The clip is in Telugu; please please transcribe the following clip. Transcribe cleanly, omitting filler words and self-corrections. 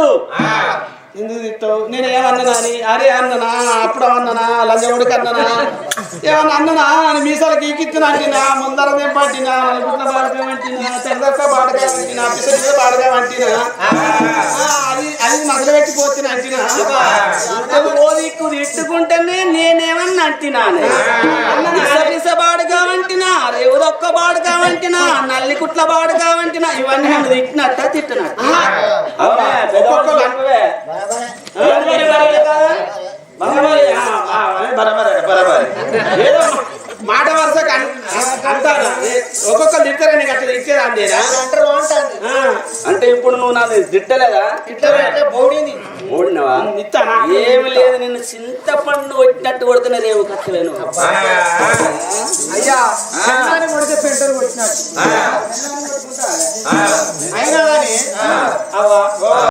తిట్టొద్దు. ఎందుకు తిట్టావు? నేను ఏమన్నా అని అరే అన్ననా అప్పుడు అన్ననా లంజముడికి అన్ననా ఏమన్నా అన్ననా అని మీసాలకి ఈకిత్తున అంటినా ముందర పట్టినా నలుగుట్ల బాడగా వంటినా తెరదక్క బాడగా వంటినా పిసరి బాడగా వంటినా అది అది మొదలు పెట్టిపోతున్నా అంటినా ఓదిక్కు తిట్టుకుంటేనే నేనేమన్నా అంటినా బాడుగా వంటినా రేవుదొక్క బాడుగా వంటినా నల్లికుట్ల బాడుగా వంటినా ఇవన్నీ నన్ను తిట్టినట్ట తిట్టినట్ట ఏదో మాట వరుసకు అంటారా ఒక్కొక్కరు తిట్టారని అట్లా తిట్టేదా అంతేనా అంటే ఇప్పుడు నువ్వు నన్ను తిట్టలేదా? ఓడినవా? ఏమి లేదు నిన్ను చింతపండు కొట్టినట్టు కొడుతున్నా రేవు కట్టలేను అయ్యా కొడితే పెంటలు కొట్టినట్టు అయినా కానీ